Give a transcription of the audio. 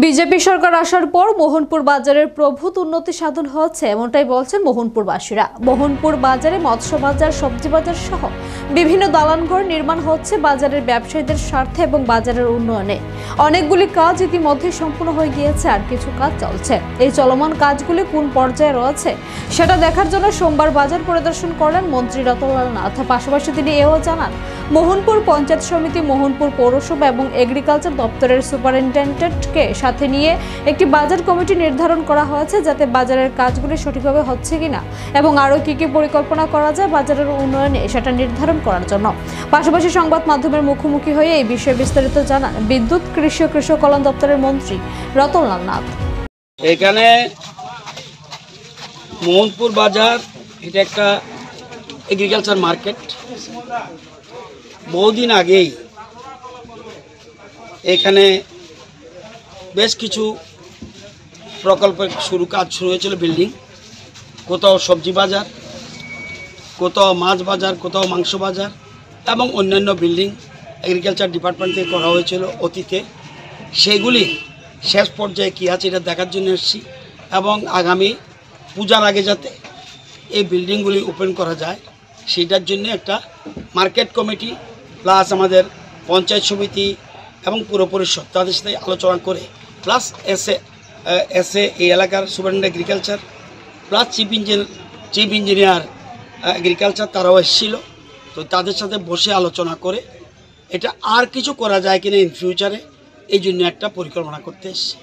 BJP সরকার আসার পর মোহনপুর বাজারের প্রভূত উন্নতি সাধন হচ্ছে এমনটাই বলছেন মোহনপুরবাসীরা। মোহনপুর বাজারে মৎস্য বাজার, সবজি বাজার সহ বিভিন্ন দালানঘর নির্মাণ হচ্ছে বাজারের ব্যবসায়ীদের স্বার্থে এবং বাজারের উন্নয়নে। অনেকগুলি কাজ ইতিমধ্যে সম্পূর্ণ হয়ে গিয়েছে, আর কিছু কাজ চলছে। এই চলমান কাজগুলি কোন পর্যায়ে রয়েছে সেটা দেখার জন্য সোমবার বাজার পরিদর্শন করলেন মন্ত্রী রতনলাল নাথ। পাশাপাশি তিনি এও জানান, মোহনপুর পঞ্চায়েত সমিতি, মোহনপুর পৌরসভা এবং এগ্রিকালচার দপ্তরের সুপারিনটেন্ডেন্টকে সাথে নিয়ে একটি বাজার কমিটি নির্ধারণ করা হয়েছে, যাতে বাজারের কাজগুলি সঠিকভাবে হচ্ছে কিনা এবং আরও কি কি পরিকল্পনা করা যায় বাজারের উন্নয়নে সেটা নির্ধারণ করার জন্য। পাশাপাশি সংবাদ মাধ্যমের মুখোমুখি হয়ে এই বিষয়ে বিস্তারিত জানান বিদ্যুৎ, কৃষি ও কৃষক কল্যাণ দপ্তরের মন্ত্রী রতনলাল নাথ। এখানে মোহনপুর বাজার এটা একটা এগ্রিকালচার মার্কেট। বহুদিন আগেই এখানে বেশ কিছু প্রকল্পের কাজ শুরু হয়েছিল। বিল্ডিং, কোথাও সবজি বাজার, কোথাও মাছ বাজার, কোথাও মাংস বাজার এবং অন্যান্য বিল্ডিং এগ্রিকালচার ডিপার্টমেন্ট থেকে করা হয়েছিল অতীতে। সেগুলি শেষ পর্যায়ে কী আছে এটা দেখার জন্য এসেছি, এবং আগামী পূজার আগে যাতে এই বিল্ডিংগুলি ওপেন করা যায় সেটার জন্য একটা মার্কেট কমিটি প্লাস আমাদের পঞ্চায়েত সমিতি এবং পুর পরিষদ তাদের সাথে আলোচনা করে, প্লাস এসে এই এলাকার superintendent agriculture plus chief engineer agriculture তারাও এসেছিল। তো তাদের সাথে বসে আলোচনা করে এটা আর কিছু করা যায় কিনা ইন ফিউচারে, এই জন্য একটা পরিকল্পনা করতে এসেছি।